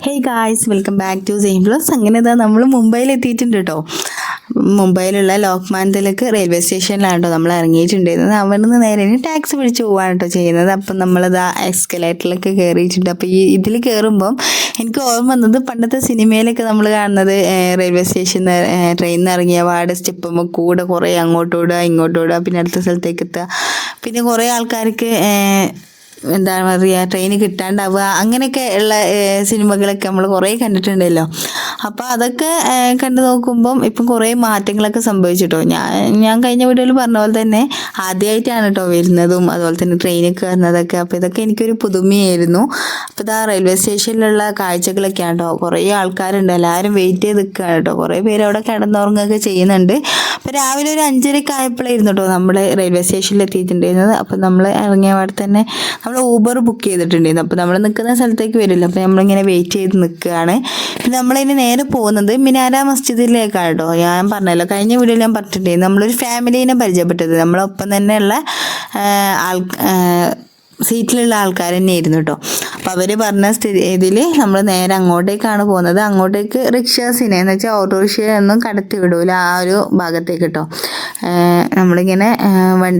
Hey guys, welcome back to same vlogs. അങ്ങനെ ഇതാ നമ്മൾ മുംബൈയിൽ എത്തിയിട്ടുണ്ട് കേട്ടോ. മുംബൈയിലുള്ള ലോക്മാന്യത്തിലേക്ക് റെയിൽവേ സ്റ്റേഷനിലാണ് കേട്ടോ നമ്മൾ ഇറങ്ങിയിട്ടുണ്ടായിരുന്നത്. അവിടെ നിന്ന് നേരെ ഇനി ടാക്സി പിടിച്ച് പോവാണ് കേട്ടോ ചെയ്യുന്നത്. അപ്പം നമ്മളിതാ എക്സ്കലേറ്ററിലൊക്കെ കയറിയിട്ടുണ്ട്. അപ്പോൾ ഇതിൽ കയറുമ്പം എനിക്ക് ഓർമ്മ വന്നത് പണ്ടത്തെ സിനിമയിലൊക്കെ നമ്മൾ കാണുന്നത് റെയിൽവേ സ്റ്റേഷനിൽ ട്രെയിനിൽ നിന്ന് ഇറങ്ങിയ പാട് സ്റ്റെപ്പുമ്പോൾ കൂടെ കുറേ അങ്ങോട്ടോടുക ഇങ്ങോട്ടോടുക, പിന്നെ അടുത്ത സ്ഥലത്തേക്ക് എത്തുക, പിന്നെ കുറേ ആൾക്കാർക്ക് എന്താ പറയുക ട്രെയിൻ കിട്ടാണ്ടാവുക, അങ്ങനെയൊക്കെ ഉള്ള സിനിമകളൊക്കെ നമ്മൾ കുറേ കണ്ടിട്ടുണ്ടല്ലോ. അപ്പോൾ അതൊക്കെ കണ്ടു നോക്കുമ്പം ഇപ്പം കുറേ മാറ്റങ്ങളൊക്കെ സംഭവിച്ചിട്ടോ. ഞാൻ കഴിഞ്ഞ വീഡിയോയിൽ പറഞ്ഞ പോലെ തന്നെ ആദ്യമായിട്ടാണ് കേട്ടോ വരുന്നതും അതുപോലെ തന്നെ ട്രെയിനിൽ കയറുന്നതൊക്കെ. അപ്പോൾ ഇതൊക്കെ എനിക്കൊരു പുതുമയായിരുന്നു. അപ്പോൾ ഇതാ റെയിൽവേ സ്റ്റേഷനിലുള്ള കാഴ്ചകളൊക്കെയാണ് കേട്ടോ. കുറേ ആൾക്കാരുണ്ട്, എല്ലാവരും വെയിറ്റ് ചെയ്ത് നിൽക്കുകയാണ് കേട്ടോ. കുറേ പേര് അവിടെ കിടന്നുറങ്ങുകയൊക്കെ ചെയ്യുന്നുണ്ട്. അപ്പോൾ രാവിലെ ഒരു 5:30 ആയപ്പോഴായിരുന്നു കേട്ടോ നമ്മൾ റെയിൽവേ സ്റ്റേഷനിൽ എത്തിയിട്ടുണ്ടായിരുന്നത്. അപ്പോൾ നമ്മൾ ഇറങ്ങിയ പാടെ തന്നെ നമ്മൾ ഊബർ ബുക്ക് ചെയ്തിട്ടുണ്ടായിരുന്നു. അപ്പോൾ നമ്മൾ നിൽക്കുന്ന സ്ഥലത്തേക്ക് വരില്ല, അപ്പോൾ നമ്മളിങ്ങനെ വെയിറ്റ് ചെയ്ത് നിൽക്കുകയാണ്. പിന്നെ നമ്മളിനി നേരെ പോകുന്നത് മിനാര മസ്ജിദിലേക്കാണ് കേട്ടോ. ഞാൻ പറഞ്ഞല്ലോ, കഴിഞ്ഞ വീഡിയോയിൽ ഞാൻ പറഞ്ഞിട്ടുണ്ടായിരുന്നു നമ്മളൊരു ഫാമിലീനെ പരിചയപ്പെട്ടത്. നമ്മളൊപ്പം തന്നെയുള്ള സീറ്റിലുള്ള ആൾക്കാർ തന്നെയായിരുന്നു കേട്ടോ. അപ്പോൾ അവർ പറഞ്ഞ ഇതിൽ നമ്മൾ നേരെ അങ്ങോട്ടേക്കാണ് പോകുന്നത്. അങ്ങോട്ടേക്ക് റിക്ഷാസിനെ എന്ന് വെച്ചാൽ ഓട്ടോറിക്ഷയൊന്നും കടത്തി വിടൂല ആ ഒരു ഭാഗത്തേക്ക് കേട്ടോ. നമ്മളിങ്ങനെ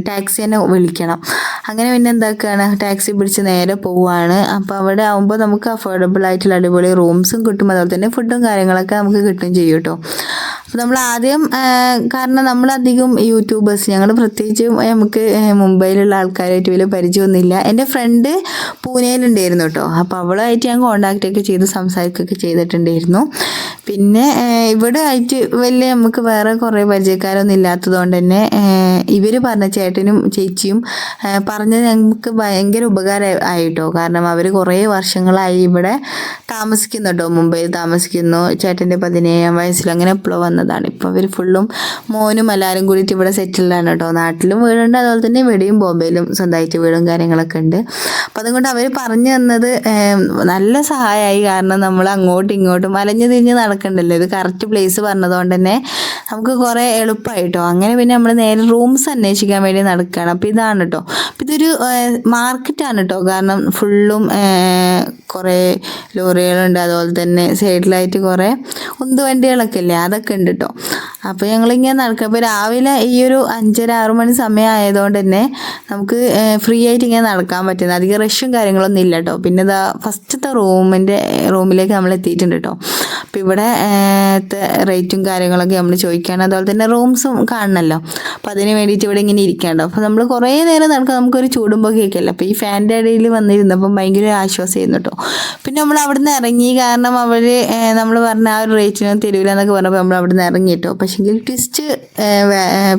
ടാക്സി തന്നെ വിളിക്കണം. അങ്ങനെ പിന്നെ എന്താക്കുകയാണ്, ടാക്സി പിടിച്ച് നേരെ പോവുകയാണ്. അപ്പോൾ അവിടെ ആകുമ്പോൾ നമുക്ക് അഫോർഡബിൾ ആയിട്ടുള്ള അടിപൊളി റൂംസും കിട്ടും, അതുപോലെ തന്നെ ഫുഡും കാര്യങ്ങളൊക്കെ നമുക്ക് കിട്ടുകയും ചെയ്യും കേട്ടോ. അപ്പോൾ നമ്മൾ ആദ്യം കാരണം നമ്മളധികം യൂട്യൂബേഴ്സ്, ഞങ്ങൾ പ്രത്യേകിച്ച് നമുക്ക് മുംബൈയിലുള്ള ആൾക്കാരായിട്ട് വലിയ പരിചയമൊന്നുമില്ല. എൻ്റെ ഫ്രണ്ട് പൂനെയിലുണ്ടായിരുന്നു കേട്ടോ. അപ്പോൾ അവളായിട്ട് ഞാൻ കോണ്ടാക്റ്റൊക്കെ ചെയ്ത് സംസാരിക്കുകയൊക്കെ ചെയ്തിട്ടുണ്ടായിരുന്നു. പിന്നെ ഇവിടെ ആയിട്ട് വലിയ നമുക്ക് വേറെ കുറേ പരിചയക്കാരൊന്നും ഇല്ലാത്തത് കൊണ്ട് തന്നെ ഇവർ പറഞ്ഞ ചേട്ടനും ചേച്ചിയും പറഞ്ഞത് ഞങ്ങൾക്ക് ഭയങ്കര ഉപകാരമായിട്ടോ. കാരണം അവർ കുറേ വർഷങ്ങളായി ഇവിടെ താമസിക്കുന്നു കേട്ടോ, മുംബൈയിൽ താമസിക്കുന്നു. ചേട്ടൻ്റെ 17-ാം വയസ്സിൽ അങ്ങനെ എപ്പോഴും വന്നതാണ്. ഇപ്പോൾ അവർ ഫുള്ളും മോനും എല്ലാവരും കൂടിയിട്ട് ഇവിടെ സെറ്റിൽഡാണ് കേട്ടോ. നാട്ടിലും വീടുണ്ട്, അതുപോലെ തന്നെ ഇവിടെയും ബോംബെയിലും സ്വന്തമായിട്ട് വീടും കാര്യങ്ങളൊക്കെ ഉണ്ട്. അപ്പോൾ അതുകൊണ്ട് അവർ പറഞ്ഞു തന്നത് നല്ല സഹായമായി. കാരണം നമ്മൾ അങ്ങോട്ടും ഇങ്ങോട്ടും അലഞ്ഞു തിരിഞ്ഞ് നടക്കണ്ടല്ലോ, ഇത് കറക്റ്റ് പ്ലേസ് പറഞ്ഞതുകൊണ്ട് തന്നെ നമുക്ക് കുറേ എളുപ്പമായിട്ടോ. അങ്ങനെ പിന്നെ നമ്മൾ നേരെ റൂംസ് അന്വേഷിക്കാൻ വേണ്ടി നടക്കുകയാണ്. അപ്പോൾ ഇതാണ് കേട്ടോ, അപ്പോൾ ഇതൊരു മാർക്കറ്റാണ് കേട്ടോ. കാരണം ഫുള്ളും കുറേ ലോറികളുണ്ട്, അതുപോലെ തന്നെ സൈഡിലായിട്ട് കുറേ ഉന്തുവണ്ടികളൊക്കെ ഇല്ലേ, അതൊക്കെ ഉണ്ട് കേട്ടോ. അപ്പോൾ ഞങ്ങളിങ്ങനെ നടക്കുക. അപ്പോൾ രാവിലെ ഈ ഒരു 5:30-6 മണി സമയം ആയതുകൊണ്ട് തന്നെ നമുക്ക് ഫ്രീ ആയിട്ട് ഇങ്ങനെ നടക്കാൻ പറ്റുന്നത്, അധികം റഷും കാര്യങ്ങളൊന്നും ഇല്ല കേട്ടോ. പിന്നെ ഇതാ ഫസ്റ്റത്തെ റൂമിലേക്ക് നമ്മൾ എത്തിയിട്ടുണ്ട് കേട്ടോ. അപ്പോൾ ഇവിടെ റേറ്റും കാര്യങ്ങളൊക്കെ നമ്മൾ ചോദിക്കുകയാണ്, അതുപോലെ തന്നെ റൂംസും കാണണമല്ലോ. അപ്പോൾ അതിന് വേണ്ടിയിട്ട് ഇവിടെ ഇങ്ങനെ ഇരിക്കാണ്ടോ. അപ്പോൾ നമ്മൾ കുറേ നേരം നടക്കുക, നമുക്കൊരു ചൂടുമ്പോൾ കേൾക്കില്ല. അപ്പോൾ ഈ ഫാൻ്റെ ഇടയിൽ വന്നിരുന്നപ്പം ഭയങ്കര ആശ്വാസമായിരുന്നു കേട്ടോ. പിന്നെ നമ്മൾ അവിടെ നിന്ന് ഇറങ്ങി, കാരണം അവർ നമ്മൾ പറഞ്ഞ ആ ഒരു റേറ്റിനൊന്നും തരില്ല എന്നൊക്കെ പറഞ്ഞപ്പോൾ നമ്മൾ അവിടെ നിന്ന് ഇറങ്ങി കേട്ടോ. പക്ഷേങ്കിൽ ട്വിസ്റ്റ്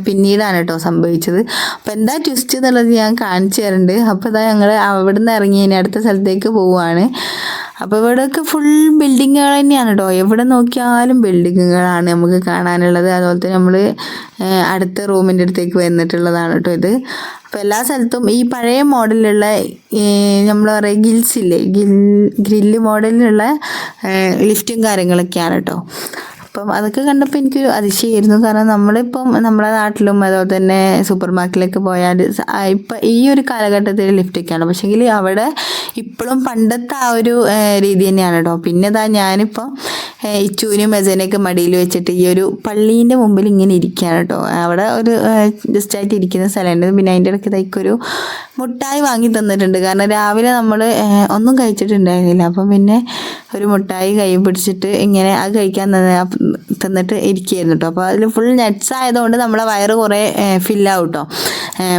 പിന്നീടാണ് കേട്ടോ സംഭവിച്ചത്. അപ്പോൾ എന്താ ട്വിസ്റ്റ് എന്നുള്ളത് ഞാൻ കാണിച്ചു തരുന്നുണ്ട്. അപ്പോൾ ഇതാ ഞങ്ങൾ അവിടെ നിന്ന് ഇറങ്ങി ഇനി അടുത്ത സ്ഥലത്തേക്ക് പോവുകയാണ്. അപ്പോൾ ഇവിടെയൊക്കെ ഫുൾ ബിൽഡിങ്ങുകൾ തന്നെയാണ് കേട്ടോ. എവിടെ നോക്കിയാലും ബിൽഡിങ്ങുകളാണ് നമുക്ക് കാണാനുള്ളത്. അതുപോലെ തന്നെ നമ്മൾ അടുത്ത റൂമിൻ്റെ അടുത്തേക്ക് വന്നിട്ടുള്ളതാണ് കേട്ടോ ഇത്. അപ്പോൾ എല്ലാ സ്ഥലത്തും ഈ പഴയ മോഡലിലുള്ള നമ്മൾ പറയുക ഗിൽസില്ലേ, ഗ്രില്ല് മോഡലിലുള്ള ലിഫ്റ്റും കാര്യങ്ങളൊക്കെയാണ് കേട്ടോ. അപ്പം അതൊക്കെ കണ്ടപ്പോൾ എനിക്കൊരു അതിശയമായിരുന്നു. കാരണം നമ്മളിപ്പം നമ്മുടെ നാട്ടിലും അതുപോലെ തന്നെ സൂപ്പർ മാർക്കറ്റിലേക്ക് പോയാൽ ഇപ്പം ഈ ഒരു കാലഘട്ടത്തിൽ ലിഫ്റ്റൊക്കെയാണ്. പക്ഷേങ്കിൽ അവിടെ ഇപ്പോഴും പണ്ടത്തെ ആ ഒരു രീതി തന്നെയാണ് കേട്ടോ. പിന്നെ ഇതാ ഞാനിപ്പോൾ ഇച്ചൂനും മെസനയൊക്കെ മടിയിൽ വെച്ചിട്ട് ഈ ഒരു പള്ളീൻ്റെ മുമ്പിൽ ഇങ്ങനെ ഇരിക്കുകയാണ് കേട്ടോ. അവിടെ ഒരു ജസ്റ്റായിട്ട് ഇരിക്കുന്ന സ്ഥലമുണ്ട്. പിന്നെ അതിൻ്റെ ഇടയ്ക്ക് ഇതൊരു മുട്ടായി വാങ്ങി തന്നിട്ടുണ്ട്. കാരണം രാവിലെ നമ്മൾ ഒന്നും കഴിച്ചിട്ടുണ്ടായിരുന്നില്ല. അപ്പം പിന്നെ ഒരു മുട്ടായി കൈ പിടിച്ചിട്ട് ഇങ്ങനെ അത് കഴിക്കാൻ തന്നിട്ട് ഇരിക്കുകയായിരുന്നു കേട്ടോ. അപ്പോൾ അതിൽ ഫുൾ നട്ട്സ് ആയതുകൊണ്ട് നമ്മളെ വയറ് കുറേ ഫില്ലാവും കേട്ടോ.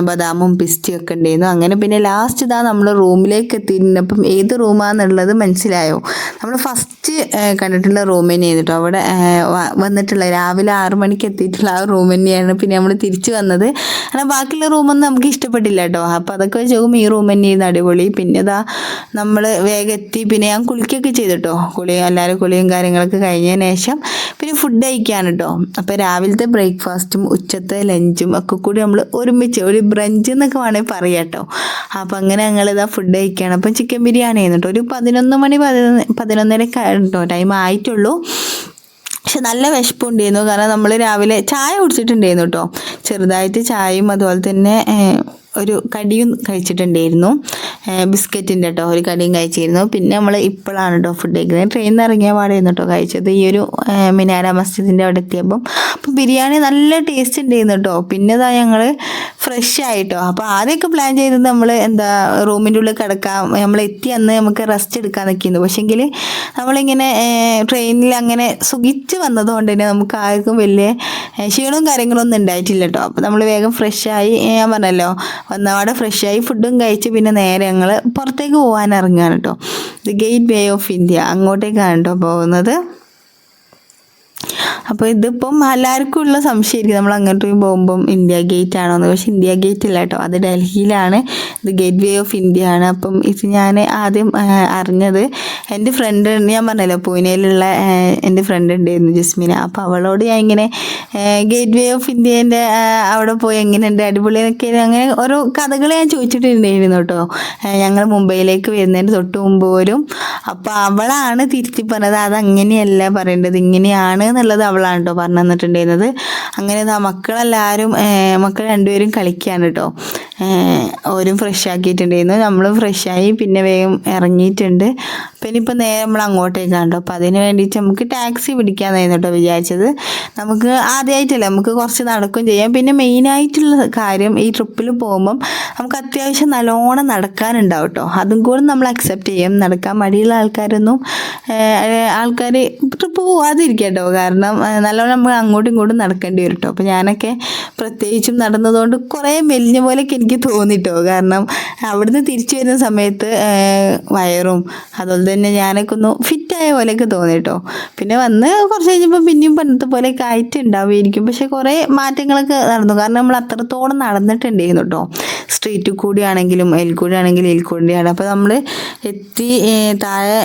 ബദാമും പിസ്റ്റിയും ഒക്കെ ഉണ്ടായിരുന്നു. അങ്ങനെ പിന്നെ ലാസ്റ്റ് ഇതാ നമ്മൾ റൂമിലേക്ക് എത്തിയിട്ടുണ്ട്. അപ്പം ഏത് റൂമാണെന്നുള്ളത് മനസ്സിലായോ? നമ്മൾ ഫസ്റ്റ് കണ്ടിട്ടുള്ള റൂം തന്നെയാണ് കേട്ടോ. അവിടെ വന്നിട്ടുള്ള രാവിലെ 6 മണിക്ക് എത്തിയിട്ടുള്ള ആ റൂം തന്നെയാണ്. പിന്നെ നമ്മൾ തിരിച്ച് വന്നത്, കാരണം ബാക്കിയുള്ള റൂമൊന്നും നമുക്ക് ഇഷ്ടപ്പെട്ടില്ല കേട്ടോ. അപ്പോൾ അതൊക്കെ വെച്ച് നോക്കുമ്പോൾ ഈ റൂം തന്നെയായിരുന്നു അടിപൊളി. പിന്നെ ഇതാ നമ്മൾ വേഗം എത്തി. പിന്നെ ഞാൻ കുളിക്കുകയൊക്കെ ചെയ്തിട്ടോ. എല്ലാവരും കുളിയും കാര്യങ്ങളൊക്കെ കഴിഞ്ഞതിന് ശേഷം പിന്നെ ഫുഡ് കഴിക്കാൻ കേട്ടോ. അപ്പോൾ രാവിലത്തെ ബ്രേക്ക്ഫാസ്റ്റും ഉച്ചത്തെ ലഞ്ചും ഒക്കെ കൂടി നമ്മൾ ഒരുമിച്ച് ഒരു ബ്രഞ്ച് എന്നൊക്കെ വേണമെങ്കിൽ പറയാം കേട്ടോ. അപ്പോൾ അങ്ങനെ ഞങ്ങളിതാ ഫുഡ് കഴിക്കുകയാണ്. അപ്പം ചിക്കൻ ബിരിയാണി ആയിരുന്നു കേട്ടോ. ഒരു 11 മണി 11:30 കേട്ടോ ടൈം ആയിട്ടുള്ളൂ. പക്ഷെ നല്ല വിശപ്പുണ്ടായിരുന്നു. കാരണം നമ്മൾ രാവിലെ ചായ കുടിച്ചിട്ടുണ്ടായിരുന്നു കേട്ടോ. ചെറുതായിട്ട് ചായയും അതുപോലെ തന്നെ ഒരു കടിയും കഴിച്ചിട്ടുണ്ടായിരുന്നു. ബിസ്ക്കറ്റിൻ്റെ കേട്ടോ ഒരു കടിയും കഴിച്ചിരുന്നു. പിന്നെ നമ്മൾ ഇപ്പോഴാണ് കേട്ടോ ഫുഡ് കഴിക്കുന്നത്. ട്രെയിനിൽ നിന്ന് ഇറങ്ങിയ പാടായിരുന്നു കേട്ടോ കഴിച്ചത് ഈ ഒരു മിനാര മസ്ജിദിൻ്റെ അവിടെ എത്തിയപ്പം. അപ്പോൾ ബിരിയാണി നല്ല ടേസ്റ്റ് ഉണ്ടായിരുന്നു കേട്ടോ. പിന്നെ ഇതാ ഞങ്ങൾ ഫ്രഷ് ആയിട്ടോ. അപ്പോൾ ആദ്യമൊക്കെ പ്ലാൻ ചെയ്തത് നമ്മൾ റൂമിൻ്റെ ഉള്ളിൽ കിടക്കാം, നമ്മൾ എത്തി അന്ന് നമുക്ക് റെസ്റ്റ് എടുക്കാൻ നിൽക്കുന്നു. പക്ഷേങ്കിൽ നമ്മളിങ്ങനെ ട്രെയിനിൽ അങ്ങനെ സുഖിച്ച് വന്നതുകൊണ്ട് തന്നെ നമുക്ക് ആർക്കും വലിയ ക്ഷീണവും കാര്യങ്ങളൊന്നും ഉണ്ടായിട്ടില്ല കേട്ടോ. അപ്പോൾ നമ്മൾ വേഗം ഫ്രഷായി, ഞാൻ പറഞ്ഞല്ലോ വന്നപാടെ ഫ്രഷായി ഫുഡും കഴിച്ച് പിന്നെ നേരെ ഞങ്ങൾ പുറത്തേക്ക് പോകാൻ ഇറങ്ങുകയാണ് കേട്ടോ. The Gateway of India അങ്ങോട്ടേക്കാണ് കേട്ടോ പോകുന്നത്. അപ്പോൾ ഇതിപ്പം എല്ലാവർക്കും ഉള്ള സംശയമായിരിക്കും നമ്മൾ അങ്ങോട്ട് പോകുമ്പം ഇന്ത്യ ഗേറ്റ് ആണോ എന്ന്. പക്ഷേ ഇന്ത്യ ഗേറ്റ് ഇല്ല കേട്ടോ, അത് ഡൽഹിയിലാണ്, ഇത് ഗേറ്റ് വേ ഓഫ് ഇന്ത്യ ആണ്. അപ്പം ഇത് ഞാൻ ആദ്യം അറിഞ്ഞത് എൻ്റെ ഫ്രണ്ട്, ഞാൻ പറഞ്ഞല്ലോ പൂനെയിലുള്ള എൻ്റെ ഫ്രണ്ട് ഉണ്ടായിരുന്നു ജസ്മിന. അപ്പോൾ അവളോട് ഞാൻ ഇങ്ങനെ ഗേറ്റ് വേ ഓഫ് ഇന്ത്യേൻ്റെ അവിടെ പോയി എങ്ങനെയുണ്ട് അടിപൊളിയൊക്കെ അങ്ങനെ ഓരോ കഥകൾ ഞാൻ ചോദിച്ചിട്ടുണ്ടായിരുന്നു കേട്ടോ, ഞങ്ങൾ മുംബൈയിലേക്ക് വരുന്നതിന് തൊട്ട് മുമ്പ് പോലും. അപ്പോൾ അവളാണ് തിരുത്തി പറഞ്ഞത് അതങ്ങനെയല്ല പറയേണ്ടത്, ഇങ്ങനെയാണ് എന്നുള്ളത് അവളാണ് കേട്ടോ പറഞ്ഞു തന്നിട്ടുണ്ടായിരുന്നത്. അങ്ങനെ മക്കളെല്ലാവരും മക്കൾ രണ്ടുപേരും കളിക്കുകയാണ് കേട്ടോ. ഓരും ഫ്രഷ് ആക്കിയിട്ടുണ്ടായിരുന്നു, നമ്മളും ഫ്രഷായി പിന്നെ വേഗം ഇറങ്ങിയിട്ടുണ്ട്. അപ്പം ഇനിയിപ്പോൾ നേരെ നമ്മൾ അങ്ങോട്ടേക്കാണ് കേട്ടോ. അപ്പോൾ അതിന് വേണ്ടിയിട്ട് നമുക്ക് ടാക്സി പിടിക്കാമെന്നായിരുന്നു കേട്ടോ വിചാരിച്ചത്. നമുക്ക് ആദ്യമായിട്ടല്ല, നമുക്ക് കുറച്ച് നടക്കുകയും ചെയ്യാം. പിന്നെ മെയിനായിട്ടുള്ള കാര്യം ഈ ട്രിപ്പിൽ പോകുമ്പം നമുക്ക് അത്യാവശ്യം നല്ലോണം നടക്കാനുണ്ടാവും കേട്ടോ. അതും കൂടെ നമ്മൾ അക്സെപ്റ്റ് ചെയ്യും. നടക്കാൻ മടിയുള്ള ആൾക്കാർ ട്രിപ്പ് പോവാതിരിക്കുക കേട്ടോ. കാരണം നല്ലോണം നമ്മൾ അങ്ങോട്ടും ഇങ്ങോട്ടും നടക്കേണ്ടി വരും കേട്ടോ. അപ്പോൾ ഞാനൊക്കെ പ്രത്യേകിച്ചും നടന്നതുകൊണ്ട് കുറേ മെലിഞ്ഞ പോലെയൊക്കെ എനിക്ക് തോന്നിട്ടോ. കാരണം അവിടുന്ന് തിരിച്ചു വരുന്ന സമയത്ത് വയറും അതുപോലെ തന്നെ ഞാനൊക്കെ ഒന്ന് ഫിറ്റായ പോലെയൊക്കെ തോന്നിട്ടോ. പിന്നെ വന്ന് കുറച്ച് കഴിഞ്ഞപ്പോൾ പിന്നെയും പണ്ടത്തെ പോലെയൊക്കെ ആയിട്ടുണ്ടാവുമായിരിക്കും. പക്ഷെ കുറേ മാറ്റങ്ങളൊക്കെ നടന്നു. കാരണം നമ്മൾ അത്രത്തോളം നടന്നിട്ടുണ്ടായിരുന്നു കേട്ടോ. സ്ട്രീറ്റിൽ കൂടി ആണെങ്കിലും എൽക്കൂടി ആണെങ്കിലും എൽക്കൂടിയാണ്. അപ്പോൾ നമ്മൾ എത്തി താഴെ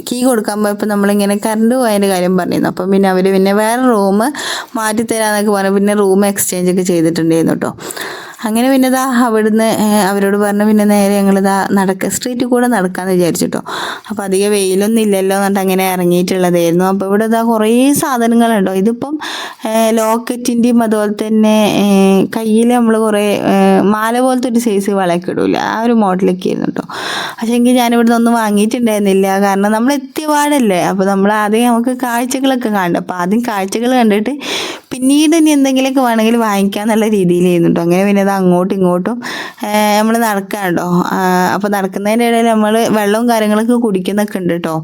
കീ കൊടുക്കാൻ പോയപ്പോൾ നമ്മളിങ്ങനെ കറണ്ട് പോയതിൻ്റെ കാര്യം പറഞ്ഞിരുന്നു. അപ്പം പിന്നെ അവർ പിന്നെ വേറെ റൂം മാറ്റിത്തരാമെന്നൊക്കെ പറഞ്ഞു. പിന്നെ റൂം എക്സ്ചേഞ്ച് ഒക്കെ ചെയ്തിട്ടുണ്ടായിരുന്നു കേട്ടോ. അങ്ങനെ പിന്നെ അവിടുന്ന് അവരോട് പറഞ്ഞു പിന്നെ നേരെ ഞങ്ങളിതാ സ്ട്രീറ്റിൽ കൂടെ നടക്കാമെന്ന് വിചാരിച്ചിട്ടോ. അപ്പോൾ അധികം വെയിലൊന്നും ഇല്ലല്ലോ എന്നിട്ട് അങ്ങനെ ഇറങ്ങിയിട്ടുള്ളതായിരുന്നു. അപ്പോൾ ഇവിടെ കുറേ സാധനങ്ങളുണ്ടോ. ഇതിപ്പം ലോക്കറ്റിൻ്റെയും അതുപോലെ തന്നെ കയ്യിൽ നമ്മൾ കുറേ മാല പോലത്തെ ഒരു സൈസ് വളയൊക്കെ ഇടൂല, ആ ഒരു മോഡലൊക്കെ ആയിരുന്നു കേട്ടോ. പക്ഷേ എങ്കിൽ ഞാനിവിടുന്ന് ഒന്നും വാങ്ങിയിട്ടുണ്ടായിരുന്നില്ല. കാരണം നമ്മൾ എത്തിയ പാടല്ലേ. അപ്പോൾ നമ്മൾ ആദ്യം നമുക്ക് കാഴ്ചകളൊക്കെ കാണണം. അപ്പോൾ ആദ്യം കാഴ്ചകൾ കണ്ടിട്ട് പിന്നീട് ഇനി എന്തെങ്കിലുമൊക്കെ വേണമെങ്കിൽ വാങ്ങിക്കാന്നുള്ള രീതിയിലായിരുന്നു കേട്ടോ. അങ്ങനെ പിന്നെ അങ്ങോട്ടും ഇങ്ങോട്ടും നമ്മൾ നടക്കാനുണ്ടോ. അപ്പോൾ നടക്കുന്നതിൻ്റെ ഇടയിൽ നമ്മൾ വെള്ളവും കാര്യങ്ങളൊക്കെ കുടിക്കുന്നൊക്കെ ഉണ്ട് കേട്ടോ.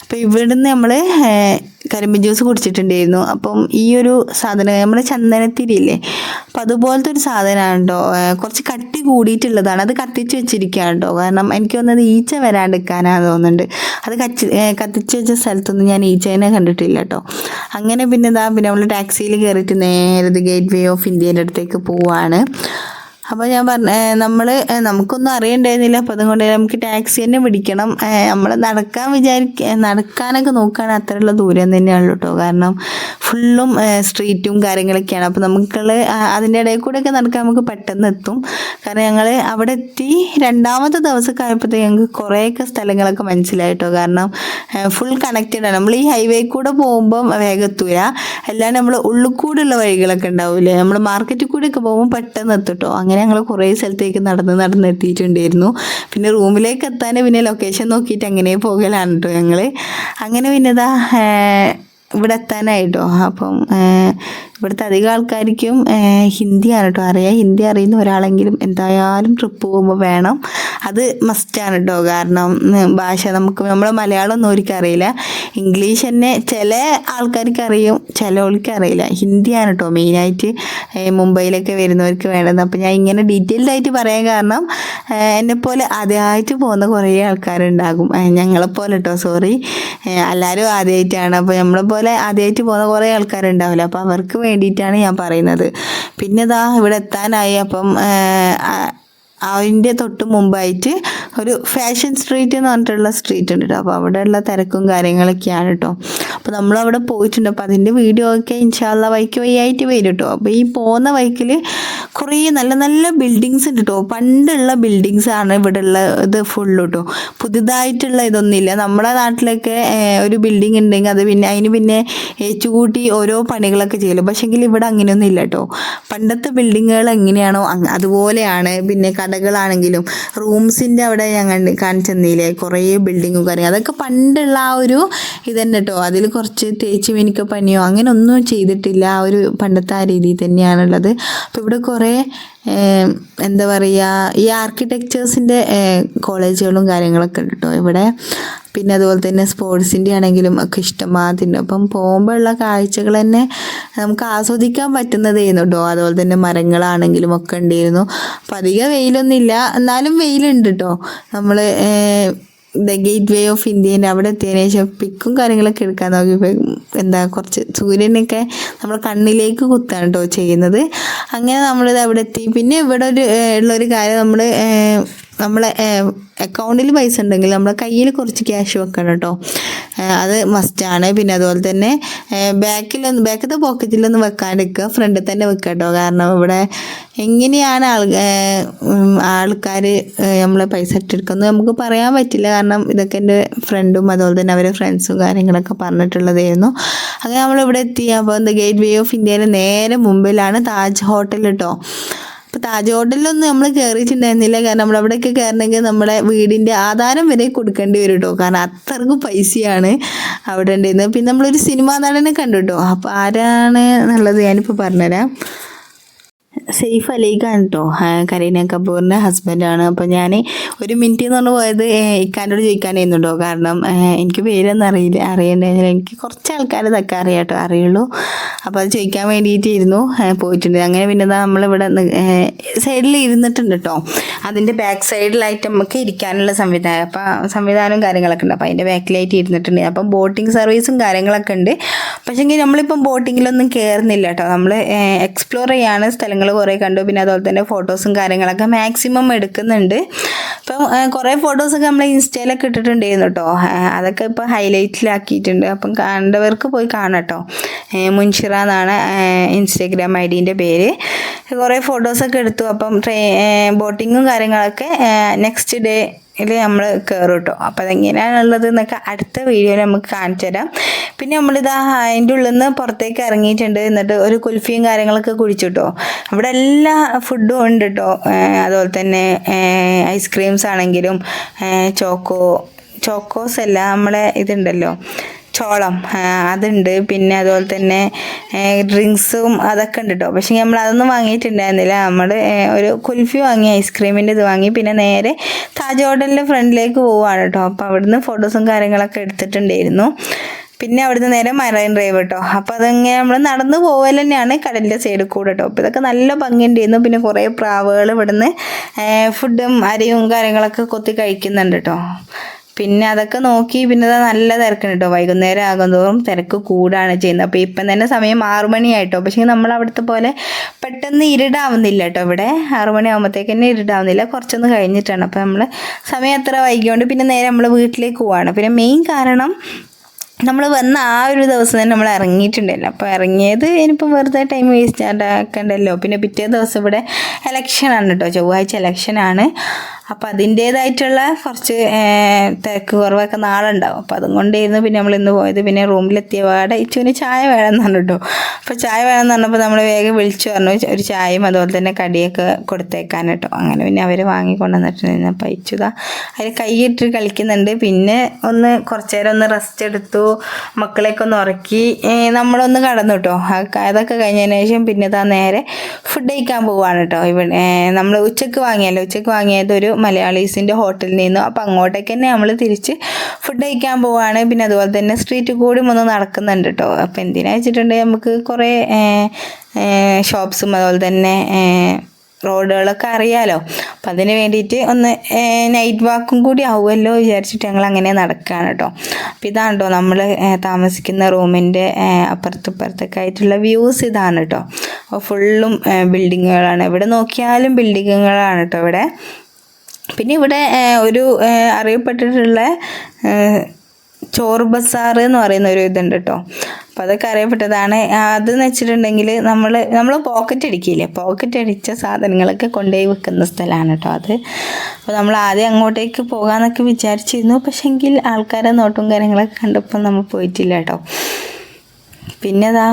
അപ്പോൾ ഇവിടുന്ന് നമ്മൾ കരിമ്പ് ജ്യൂസ് കുടിച്ചിട്ടുണ്ടായിരുന്നു. അപ്പം ഈ ഒരു സാധനം നമ്മുടെ ചന്ദനത്തിരിയില്ലേ, അപ്പം അതുപോലത്തെ ഒരു സാധനമാണ് കേട്ടോ. കുറച്ച് കട്ടി കൂടിയിട്ടുള്ളതാണ്. അത് കത്തിച്ച് വെച്ചിരിക്കുകയാണ് കേട്ടോ. കാരണം എനിക്ക് തോന്നുന്നത് ഈച്ച വരാണ്ടിരിക്കാനാണ് തോന്നുന്നുണ്ട്. അത് കത്തിച്ച് വെച്ച സ്ഥലത്തൊന്നും ഞാൻ ഈച്ചേനെ കണ്ടിട്ടില്ല കേട്ടോ. അങ്ങനെ പിന്നെ പിന്നെ നമ്മൾ ടാക്സിയിൽ കയറിയിട്ട് നേരെ ഗേറ്റ് വേ ഓഫ് ഇന്ത്യൻ്റെ അടുത്തേക്ക് പോവാണ്. അപ്പോൾ ഞാൻ നമുക്കൊന്നും അറിയണ്ടായിരുന്നില്ല. അപ്പോൾ അതുകൊണ്ട് നമുക്ക് ടാക്സി തന്നെ പിടിക്കണം. നമ്മൾ നടക്കാനൊക്കെ നോക്കുകയാണെങ്കിൽ അത്രയുള്ള ദൂരം തന്നെയാണ് കേട്ടോ. കാരണം ഫുള്ളും സ്ട്രീറ്റും കാര്യങ്ങളൊക്കെയാണ്. അപ്പോൾ അതിൻ്റെ ഇടയിൽ കൂടെയൊക്കെ നടക്കാൻ നമുക്ക് പെട്ടെന്ന് എത്തും. കാരണം ഞങ്ങൾ അവിടെ എത്തി രണ്ടാമത്തെ ദിവസമൊക്കെ ആയപ്പോഴത്തേക്ക് ഞങ്ങൾക്ക് കുറേയൊക്കെ സ്ഥലങ്ങളൊക്കെ മനസ്സിലായി കേട്ടോ. കാരണം ഫുൾ കണക്റ്റഡ് ആണ്. നമ്മൾ ഈ ഹൈവേ കൂടെ പോകുമ്പം വേഗം എത്തൂല, അല്ലാണ്ട് നമ്മൾ ഉള്ളിൽ കൂടെയുള്ള വഴികളൊക്കെ ഉണ്ടാവില്ലേ, നമ്മൾ മാർക്കറ്റിൽ കൂടെയൊക്കെ പോകുമ്പോൾ പെട്ടെന്ന് എത്തും കേട്ടോ. അങ്ങനെ ഞങ്ങൾ കുറേ സ്ഥലത്തേക്ക് നടന്നെത്തിയിട്ടുണ്ടായിരുന്നു. പിന്നെ റൂമിലേക്ക് എത്താൻ പിന്നെ ലൊക്കേഷൻ നോക്കിയിട്ട് അങ്ങനെ പോകലാണ് കേട്ടോ ഞങ്ങൾ. അങ്ങനെ പിന്നെ ഇവിടെ എത്താനായിട്ടോ. അപ്പം ഇവിടുത്തെ അധികം ആൾക്കാർക്കും ഹിന്ദിയാണ് കേട്ടോ അറിയാം. ഹിന്ദി അറിയുന്ന ഒരാളെങ്കിലും എന്തായാലും ട്രിപ്പ് പോകുമ്പോൾ വേണം, അത് മസ്റ്റാണ് കേട്ടോ. കാരണം ഭാഷ നമ്മളെ മലയാളം ഒന്നും ഒരിക്കലും അറിയില്ല. ഇംഗ്ലീഷ് തന്നെ ചില ആൾക്കാർക്ക് അറിയും, ചിലവർക്ക് അറിയില്ല. ഹിന്ദിയാണ് കേട്ടോ മെയിനായിട്ട് മുംബൈയിലൊക്കെ വരുന്നവർക്ക് വേണ്ടത്. അപ്പോൾ ഞാൻ ഇങ്ങനെ ഡീറ്റെയിൽഡ് ആയിട്ട് പറയാൻ കാരണം എന്നെപ്പോലെ ആദ്യമായിട്ട് പോകുന്ന കുറേ ആൾക്കാരുണ്ടാകും, ഞങ്ങളെപ്പോലെ കേട്ടോ. സോറി, എല്ലാവരും ആദ്യമായിട്ടാണ്. അപ്പോൾ നമ്മളെപ്പോലെ ആദ്യമായിട്ട് പോകുന്ന കുറേ ആൾക്കാരുണ്ടാവില്ല. അപ്പോൾ അവർക്ക് വേണ്ടിയിട്ടാണ് ഞാൻ പറയുന്നത്. പിന്നെ ഇവിടെ എത്താനായി. അപ്പം അതിൻ്റെ തൊട്ട് മുമ്പായിട്ട് ഒരു ഫാഷൻ സ്ട്രീറ്റ് എന്ന് പറഞ്ഞിട്ടുള്ള സ്ട്രീറ്റ് ഉണ്ട് കേട്ടോ. അപ്പോൾ അവിടെയുള്ള തിരക്കും കാര്യങ്ങളൊക്കെയാണ് കേട്ടോ. അപ്പോൾ നമ്മളവിടെ പോയിട്ടുണ്ട്. അപ്പോൾ അതിൻ്റെ വീഡിയോ ഒക്കെ ഇൻഷാല്ല വഴിയായിട്ട് വരും കേട്ടോ. അപ്പോൾ ഈ പോകുന്ന വഴിക്കിൽ കുറേ നല്ല നല്ല ബിൽഡിങ്സ് ഉണ്ട് കേട്ടോ. പണ്ടുള്ള ബിൽഡിങ്സ് ആണ് ഇവിടെ ഉള്ള ഇത് ഫുള്ള് കേട്ടോ. പുതുതായിട്ടുള്ള ഇതൊന്നുമില്ല. നമ്മുടെ നാട്ടിലൊക്കെ ഒരു ബിൽഡിംഗ് ഉണ്ടെങ്കിൽ അത് അതിന് പിന്നെ ഏച്ചുകൂട്ടി ഓരോ പണികളൊക്കെ ചെയ്യലും. പക്ഷേങ്കിൽ ഇവിടെ അങ്ങനെയൊന്നും ഇല്ല കേട്ടോ. പണ്ടത്തെ ബിൽഡിങ്ങുകൾ എങ്ങനെയാണോ അതുപോലെയാണ്. പിന്നെ കടകൾ കടകളാണെങ്കിലും റൂംസിൻ്റെ അവിടെ ഞാൻ കാണിച്ചെന്നില്ലേ കുറേ ബിൽഡിങ്ങും കാര്യങ്ങളും, അതൊക്കെ പണ്ടുള്ള ആ ഒരു ഇതന്നെ കേട്ടോ. അതിൽ കുറച്ച് തേച്ച് മിനിക്ക പണിയോ അങ്ങനെ ഒന്നും ചെയ്തിട്ടില്ല, ആ ഒരു പണ്ടത്തെ ആ രീതിയിൽ തന്നെയാണുള്ളത്. അപ്പോൾ ഇവിടെ കുറേ എന്താ പറയുക, ഈ ആർക്കിടെക്ചേഴ്സിൻ്റെ കോളേജുകളും കാര്യങ്ങളൊക്കെ ഉണ്ട് കേട്ടോ ഇവിടെ. പിന്നെ അതുപോലെ തന്നെ സ്പോർട്സിൻ്റെ ആണെങ്കിലും ഒക്കെ ഇഷ്ടമാതിണ്ട്. അപ്പം പോകുമ്പോഴുള്ള കാഴ്ചകൾ തന്നെ നമുക്ക് ആസ്വദിക്കാൻ പറ്റുന്നതായിരുന്നു കേട്ടോ. അതുപോലെ തന്നെ മരങ്ങളാണെങ്കിലും ഒക്കെ ഉണ്ടായിരുന്നു. അപ്പം അധികം വെയിലൊന്നുമില്ല, എന്നാലും വെയിലുണ്ട് കേട്ടോ. നമ്മൾ ദ ഗേറ്റ് വേ ഓഫ് ഇന്ത്യൻ്റെ അവിടെ എത്തിയതിനു ശേഷം പിക്കും കാര്യങ്ങളൊക്കെ എടുക്കാൻ നോക്കിയപ്പോൾ എന്താ കുറച്ച് സൂര്യനൊക്കെ നമ്മുടെ കണ്ണിലേക്ക് കുത്താണ് കേട്ടോ ചെയ്യുന്നത്. അങ്ങനെ നമ്മളിത് അവിടെ എത്തി. പിന്നെ ഇവിടെ ഉള്ളൊരു കാര്യം, നമ്മളെ അക്കൗണ്ടിൽ പൈസ ഉണ്ടെങ്കിൽ നമ്മളെ കയ്യിൽ കുറച്ച് ക്യാഷ് വെക്കണം കേട്ടോ, അത് മസ്റ്റാണ്. പിന്നെ അതുപോലെ തന്നെ ബാക്കത്തെ പോക്കറ്റിലൊന്നും വെക്കാണ്ടിരിക്കുക, ഫ്രണ്ടിൽ തന്നെ വെക്കുക കേട്ടോ. കാരണം ഇവിടെ എങ്ങനെയാണ് ആൾക്കാർ നമ്മളെ പൈസ ഇട്ടെടുക്കുന്നത് നമുക്ക് പറയാൻ പറ്റില്ല. കാരണം ഇതൊക്കെ എൻ്റെ ഫ്രണ്ടും അതുപോലെ തന്നെ അവരെ ഫ്രണ്ട്സും കാര്യങ്ങളൊക്കെ പറഞ്ഞിട്ടുള്ളതായിരുന്നു. അങ്ങനെ നമ്മളിവിടെ എത്തി. അപ്പോൾ എന്താ ഗേറ്റ് വേ ഓഫ് ഇന്ത്യയുടെ നേരെ മുമ്പിലാണ് താജ് ഹോട്ടൽ കേട്ടോ. അപ്പോൾ താജ് ഹോട്ടലിലൊന്നും നമ്മൾ കയറിയിട്ടുണ്ടായിരുന്നില്ല, കാരണം നമ്മളവിടെയൊക്കെ കയറണമെങ്കിൽ നമ്മുടെ വീടിൻ്റെ ആധാരം വരെ കൊടുക്കേണ്ടി വരും കേട്ടോ. കാരണം അത്രക്കും പൈസയാണ് അവിടെ ഉണ്ടായിരുന്നത്. പിന്നെ നമ്മളൊരു സിനിമാ നടനെ കണ്ടു കേട്ടോ. അപ്പോൾ ആരാണ് എന്നുള്ളത് ഞാനിപ്പോൾ പറഞ്ഞുതരാം. സെയ്ഫ് അലി ഖാൻ കേട്ടോ, കരീന കപൂറിൻ്റെ ഹസ്ബൻഡാണ്. അപ്പോൾ ഞാൻ ഒരു മിനിറ്റ് എന്ന് പറഞ്ഞു പോയത് ഇക്കാനോട് ചോദിക്കാനായിരുന്നു കേട്ടോ. കാരണം എനിക്ക് പേരൊന്നും അറിയണ്ടെങ്കിൽ എനിക്ക് കുറച്ച് ആൾക്കാർ ഇതൊക്കെ അറിയാം കേട്ടോ, അറിയുള്ളൂ. അപ്പോൾ അത് ചോദിക്കാൻ വേണ്ടിയിട്ടായിരുന്നു പോയിട്ടുണ്ട്. അങ്ങനെ പിന്നെ നമ്മളിവിടെ സൈഡിൽ ഇരുന്നിട്ടുണ്ട് കേട്ടോ. അതിൻ്റെ ബാക്ക് സൈഡിലായിട്ട് നമുക്ക് ഇരിക്കാനുള്ള സംവിധാനവും കാര്യങ്ങളൊക്കെ ഉണ്ട്. അപ്പോൾ അതിൻ്റെ ബാക്കിലായിട്ട് ഇരുന്നിട്ടുണ്ട്. അപ്പം ബോട്ടിങ് സർവീസും കാര്യങ്ങളൊക്കെ ഉണ്ട്. പക്ഷേങ്കിൽ നമ്മളിപ്പം ബോട്ടിങ്ങിലൊന്നും കയറുന്നില്ല കേട്ടോ. നമ്മൾ എക്സ്പ്ലോർ ചെയ്യാണ്, സ്ഥലങ്ങൾ കുറേ കണ്ടു. പിന്നെ അതുപോലെ തന്നെ ഫോട്ടോസും കാര്യങ്ങളൊക്കെ മാക്സിമം എടുക്കുന്നുണ്ട്. അപ്പം കുറേ ഫോട്ടോസൊക്കെ നമ്മൾ ഇൻസ്റ്റയിലൊക്കെ ഇട്ടിട്ടുണ്ടായിരുന്നു കേട്ടോ. അതൊക്കെ ഇപ്പോൾ ഹൈലൈറ്റിലാക്കിയിട്ടുണ്ട്. അപ്പം കണ്ടവർക്ക് പോയി കാണാം കേട്ടോ. മുൻഷിറ എന്നാണ് ഇൻസ്റ്റാഗ്രാം ഐഡീൻ്റെ പേര്. കുറേ ഫോട്ടോസൊക്കെ എടുത്തു. അപ്പം ബോട്ടിങ്ങും കാര്യങ്ങളൊക്കെ നെക്സ്റ്റ് ഡേ നമ്മൾ കയറും കേട്ടോ. അപ്പോൾ അതെങ്ങനെയാണുള്ളത് എന്നൊക്കെ അടുത്ത വീഡിയോയിൽ നമുക്ക് കാണിച്ചു തരാം. പിന്നെ നമ്മളിതാ അതിൻ്റെ ഉള്ളിൽ നിന്ന് പുറത്തേക്ക് ഇറങ്ങിയിട്ടുണ്ട്. എന്നിട്ട് ഒരു കുൽഫിയും കാര്യങ്ങളൊക്കെ കുടിച്ചു കേട്ടോ. അവിടെ എല്ലാ ഫുഡും ഉണ്ട് കേട്ടോ. അതുപോലെ തന്നെ ഐസ്ക്രീംസ് ആണെങ്കിലും ചോക്കോസ് അല്ല, നമ്മളെ ഇതുണ്ടല്ലോ ചോളം, അതുണ്ട്. പിന്നെ അതുപോലെ തന്നെ ഡ്രിങ്ക്സും അതൊക്കെ ഉണ്ട് കേട്ടോ. പക്ഷേ നമ്മൾ അതൊന്നും വാങ്ങിയിട്ടുണ്ടായിരുന്നില്ല. നമ്മൾ ഒരു കുൽഫി വാങ്ങി, ഐസ്ക്രീമിൻ്റെ ഇത് വാങ്ങി. പിന്നെ നേരെ താജ് ഹോട്ടലിൻ്റെ ഫ്രണ്ടിലേക്ക് പോവുകയാണ് കേട്ടോ. അപ്പോൾ അവിടുന്ന് ഫോട്ടോസും കാര്യങ്ങളൊക്കെ എടുത്തിട്ടുണ്ടായിരുന്നു. പിന്നെ അവിടുന്ന് നേരെ മറൈൻ ഡ്രൈവ് കേട്ടോ. അപ്പോൾ അതങ്ങനെ നമ്മൾ നടന്ന് പോകൽ തന്നെയാണ്, കടലിൻ്റെ സൈഡിൽ കൂടെ കേട്ടോ. അപ്പോൾ ഇതൊക്കെ നല്ല ഭംഗിയുണ്ടായിരുന്നു. പിന്നെ കുറേ പ്രാവുകൾ ഇവിടുന്ന് ഫുഡും അരിയും കാര്യങ്ങളൊക്കെ കൊത്തി കഴിക്കുന്നുണ്ട് കേട്ടോ. പിന്നെ അതൊക്കെ നോക്കി പിന്നെ നല്ല തിരക്കുണ്ട് കേട്ടോ. വൈകുന്നേരം ആകുന്തോറും തിരക്ക് കൂടാണ് ചെയ്യുന്നത്. അപ്പോൾ ഇപ്പം തന്നെ സമയം 6 മണിയായിട്ടോ. പക്ഷേ നമ്മൾ അവിടുത്തെ പോലെ പെട്ടെന്ന് ഇരുടാവുന്നില്ല കേട്ടോ. ഇവിടെ 6 മണിയാകുമ്പോഴത്തേക്ക് തന്നെ ഇരുടാവുന്നില്ല, കുറച്ചൊന്ന് കഴിഞ്ഞിട്ടാണ്. അപ്പോൾ നമ്മൾ സമയം അത്ര വൈകിയോണ്ട് പിന്നെ നേരെ നമ്മൾ വീട്ടിലേക്ക് പോവാണ്. പിന്നെ മെയിൻ കാരണം നമ്മൾ വന്ന ആ ഒരു ദിവസം തന്നെ നമ്മൾ ഇറങ്ങിയിട്ടുണ്ടല്ലോ. അപ്പോൾ ഇറങ്ങിയത് ഇനിയിപ്പോൾ വെറുതെ ടൈം വേസ്റ്റ് ആക്കണ്ടല്ലോ. പിന്നെ പിറ്റേ ദിവസം ഇവിടെ ഇലക്ഷനാണ് കേട്ടോ, ചൊവ്വാഴ്ച ഇലക്ഷനാണ്. അപ്പോൾ അതിൻ്റേതായിട്ടുള്ള കുറച്ച് തിരക്ക് കുറവൊക്കെ നാളെ ഉണ്ടാവും. അപ്പോൾ അതും കൊണ്ടായിരുന്നു പിന്നെ നമ്മൾ ഇന്ന് പോയത്. പിന്നെ റൂമിലെത്തിയ പാടെ ഇച്ചുവിന് ചായ വേണമെന്ന് പറഞ്ഞു കേട്ടോ. അപ്പോൾ ചായ വേണമെന്ന് പറഞ്ഞപ്പോൾ നമ്മൾ വേഗം വിളിച്ചു പറഞ്ഞു ഒരു ചായയും അതുപോലെ തന്നെ കടിയൊക്കെ കൊടുത്തേക്കാൻ കേട്ടോ. അങ്ങനെ പിന്നെ അവർ വാങ്ങിക്കൊണ്ടുവന്നിട്ടുണ്ടായിരുന്നു. അപ്പോൾ ഇച്ചുതാ അതിൽ കൈയിട്ട് കളിക്കുന്നുണ്ട്. പിന്നെ കുറച്ച് നേരം ഒന്ന് റെസ്റ്റ് എടുത്തു, മക്കളെയൊക്കെ ഒന്ന് ഉറക്കി നമ്മളൊന്ന് കടന്നു കേട്ടോ. അതൊക്കെ കഴിഞ്ഞതിന് ശേഷം പിന്നെ നേരെ ഫുഡ് കഴിക്കാൻ പോവുകയാണ് കേട്ടോ. ഇവിടെ നമ്മൾ ഉച്ചയ്ക്ക് വാങ്ങിയത് ഒരു മലയാളീസിൻ്റെ ഹോട്ടലിൽ നിന്നു. അപ്പോൾ അങ്ങോട്ടേക്ക് തന്നെ നമ്മൾ തിരിച്ച് ഫുഡ് കഴിക്കാൻ പോവുകയാണ്. പിന്നെ അതുപോലെ തന്നെ സ്ട്രീറ്റ് കൂടി ഒന്ന് നടക്കുന്നുണ്ട് കേട്ടോ. അപ്പോൾ എന്തിനാ വെച്ചിട്ടുണ്ടെങ്കിൽ നമുക്ക് കുറേ ഷോപ്സും അതുപോലെ തന്നെ റോഡുകളൊക്കെ അറിയാലോ. അപ്പം അതിന് വേണ്ടിയിട്ട് ഒന്ന് നൈറ്റ് വാക്കും കൂടി ആവുമല്ലോ വിചാരിച്ചിട്ട് ഞങ്ങൾ അങ്ങനെ നടക്കുകയാണ് കേട്ടോ. അപ്പോൾ ഇതാണ് കേട്ടോ നമ്മൾ താമസിക്കുന്ന റൂമിൻ്റെ അപ്പുറത്തൊക്കെ ആയിട്ടുള്ള വ്യൂസ് ഇതാണ് കേട്ടോ. അപ്പോൾ ഫുള്ളും ബിൽഡിങ്ങുകളാണ്, എവിടെ നോക്കിയാലും ബിൽഡിങ്ങുകളാണ് കേട്ടോ ഇവിടെ. പിന്നെ ഇവിടെ ഒരു അറിയപ്പെട്ടിട്ടുള്ള ചോറ് ബസാർ എന്ന് പറയുന്ന ഒരു ഇതുണ്ട് കേട്ടോ. അപ്പോൾ അതൊക്കെ അറിയപ്പെട്ടതാണ്. അതെന്ന് വെച്ചിട്ടുണ്ടെങ്കിൽ നമ്മൾ പോക്കറ്റ് അടിച്ച സാധനങ്ങളൊക്കെ കൊണ്ടുപോയി വെക്കുന്ന സ്ഥലമാണ് കേട്ടോ അത്. അപ്പോൾ നമ്മൾ ആദ്യം അങ്ങോട്ടേക്ക് പോകാമെന്നൊക്കെ വിചാരിച്ചിരുന്നു. പക്ഷേങ്കിൽ ആൾക്കാരെ നോട്ടും കാര്യങ്ങളൊക്കെ കണ്ടപ്പോൾ നമ്മൾ പോയിട്ടില്ല കേട്ടോ. പിന്നെ അതാ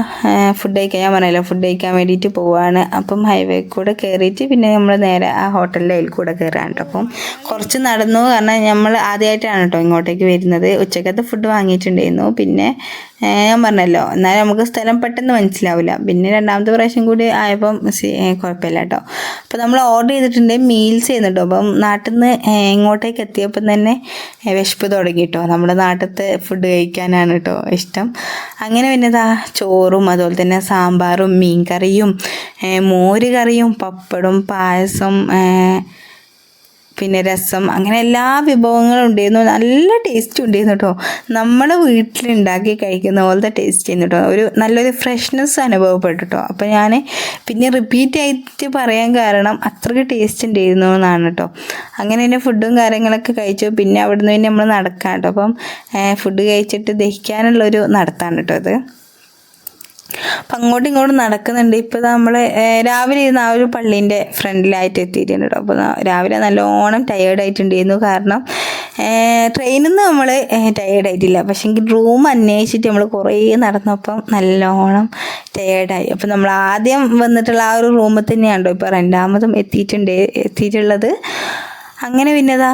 ഫുഡ് കഴിക്കാൻ ഞാൻ പറഞ്ഞല്ലോ, ഫുഡ് കഴിക്കാൻ വേണ്ടിയിട്ട് പോവുകയാണ്. അപ്പം ഹൈവേ കൂടെ കയറിയിട്ട് പിന്നെ നമ്മൾ നേരെ ആ ഹോട്ടലിൻ്റെ അതിൽ കൂടെ കയറാണ് കേട്ടോ. അപ്പം കുറച്ച് നടന്നു, കാരണം നമ്മൾ ആദ്യമായിട്ടാണ് കേട്ടോ ഇങ്ങോട്ടേക്ക് വരുന്നത്. ഉച്ചക്കത്തെ ഫുഡ് വാങ്ങിയിട്ടുണ്ടായിരുന്നു. പിന്നെ ഞാൻ പറഞ്ഞല്ലോ, എന്നാലും നമുക്ക് സ്ഥലം പെട്ടെന്ന് മനസ്സിലാവില്ല. പിന്നെ രണ്ടാമത്തെ പ്രാവശ്യം കൂടി ആയപ്പം കുഴപ്പമില്ല കേട്ടോ. അപ്പോൾ നമ്മൾ ഓർഡർ ചെയ്തിട്ടുണ്ട് മീൽസ് ചെയ്യുന്നുണ്ടോ. അപ്പം നാട്ടിൽ നിന്ന് ഇങ്ങോട്ടേക്ക് എത്തിയപ്പം തന്നെ വിശപ്പ് തുടങ്ങി കേട്ടോ. നമ്മുടെ നാട്ടിലത്തെ ഫുഡ് കഴിക്കാനാണ് കേട്ടോ ഇഷ്ടം. അങ്ങനെ പിന്നെ ഇതാ ചോറും അതുപോലെ തന്നെ സാമ്പാറും മീൻ കറിയും മോര് കറിയും പപ്പടും പായസം പിന്നെ രസം, അങ്ങനെ എല്ലാ വിഭവങ്ങളും ഉണ്ടായിരുന്നു. നല്ല ടേസ്റ്റ് ഉണ്ടായിരുന്നു കേട്ടോ. നമ്മുടെ വീട്ടിലുണ്ടാക്കി കഴിക്കുന്ന പോലത്തെ ടേസ്റ്റ് ചെയ്യുന്നു കേട്ടോ. ഒരു നല്ലൊരു ഫ്രഷ്നെസ് അനുഭവപ്പെട്ടു കേട്ടോ. അപ്പോൾ ഞാൻ പിന്നെ റിപ്പീറ്റ് ആയിട്ട് പറയാൻ കാരണം അത്രയ്ക്ക് ടേസ്റ്റ് ഉണ്ടായിരുന്നു എന്നാണ് കേട്ടോ. അങ്ങനെ തന്നെ ഫുഡും കാര്യങ്ങളൊക്കെ കഴിച്ചു. പിന്നെ അവിടുന്ന് പിന്നെ നമ്മൾ നടക്കാം കേട്ടോ. അപ്പം ഫുഡ് കഴിച്ചിട്ട് ദഹിക്കാനുള്ളൊരു നടത്താണ് കേട്ടോ അത്. അപ്പം അങ്ങോട്ടും ഇങ്ങോട്ടും നടക്കുന്നുണ്ട്. ഇപ്പോൾ നമ്മൾ രാവിലെ ഇരുന്ന് ആ ഒരു പള്ളീൻ്റെ ഫ്രണ്ടിലായിട്ട് എത്തിയിട്ടുണ്ട് കേട്ടോ. അപ്പോൾ രാവിലെ നല്ലോണം ടയേർഡായിട്ടുണ്ടായിരുന്നു. കാരണം ട്രെയിനിൽ നിന്ന് നമ്മൾ ടയേർഡായിട്ടില്ല, പക്ഷേ എങ്കിൽ റൂം അന്വേഷിച്ചിട്ട് നമ്മൾ കുറേ നടന്നപ്പം നല്ലോണം ടയേർഡായി. അപ്പം നമ്മൾ ആദ്യം വന്നിട്ടുള്ള ആ ഒരു റൂമിൽ തന്നെയാണ് കേട്ടോ ഇപ്പോൾ രണ്ടാമതും എത്തിയിട്ടുള്ളത്. അങ്ങനെ പിന്നെ ഇതാ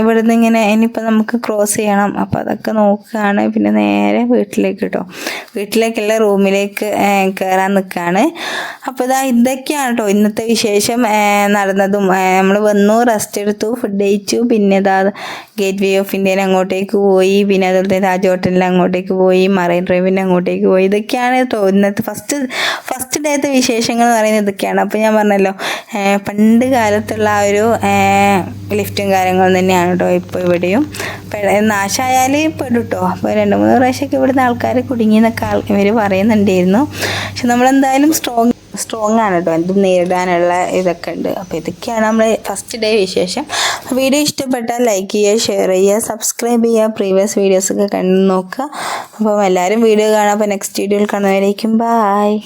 ഇവിടുന്ന് ഇങ്ങനെ ഇനിയിപ്പോൾ നമുക്ക് ക്രോസ് ചെയ്യണം. അപ്പോൾ അതൊക്കെ നോക്കുകയാണ്. പിന്നെ നേരെ വീട്ടിലേക്ക് കേട്ടോ, വീട്ടിലേക്കുള്ള റൂമിലേക്ക് കയറാൻ നിൽക്കുകയാണ്. അപ്പോൾ ഇതൊക്കെയാണ് കേട്ടോ ഇന്നത്തെ വിശേഷം നടന്നതും. നമ്മൾ വന്നു, റെസ്റ്റ് എടുത്തു, ഫുഡ് കഴിച്ചു. പിന്നെ ഗേറ്റ് വേ ഓഫ് ഇന്ത്യയിൽ അങ്ങോട്ടേക്ക് പോയി. പിന്നെ അതുപോലെ തന്നെ താജ് ഹോട്ടലിൽ അങ്ങോട്ടേക്ക് പോയി, മറൈൻ ഡ്രൈവിൻ്റെ അങ്ങോട്ടേക്ക് പോയി. ഇതൊക്കെയാണ് കേട്ടോ ഇന്നത്തെ ഫസ്റ്റ് ഡേത്തെ വിശേഷങ്ങൾ എന്ന് പറയുന്നത് ഇതൊക്കെയാണ്. അപ്പോൾ ഞാൻ പറഞ്ഞല്ലോ, പണ്ട് കാലത്തുള്ള ആ ഒരു ലിഫ്റ്റും കാര്യങ്ങളും തന്നെയാണ് കേട്ടോ ഇപ്പോൾ ഇവിടെയും. നാശമായാൽ പെടും കേട്ടോ. അപ്പോൾ 2-3 പ്രാവശ്യമൊക്കെ ഇവിടുന്ന് ആൾക്കാർ കുടുങ്ങിയെന്നൊക്കെ ഇവർ പറയുന്നുണ്ടായിരുന്നു. പക്ഷെ നമ്മളെന്തായാലും സ്ട്രോങ് ആണ് കേട്ടോ, എന്തും നേരിടാനുള്ള ഇതൊക്കെ ഉണ്ട്. അപ്പോൾ ഇതൊക്കെയാണ് നമ്മൾ ഫസ്റ്റ് ഡേ വിശേഷം. വീഡിയോ ഇഷ്ടപ്പെട്ടാൽ ലൈക്ക് ചെയ്യുക, ഷെയർ ചെയ്യുക, സബ്സ്ക്രൈബ് ചെയ്യുക, പ്രീവിയസ് വീഡിയോസൊക്കെ കണ്ടു നോക്കുക. അപ്പം എല്ലാവരും വീഡിയോ കാണാം. അപ്പോൾ നെക്സ്റ്റ് വീഡിയോയിൽ കാണുന്നവരേക്കും ബായ്.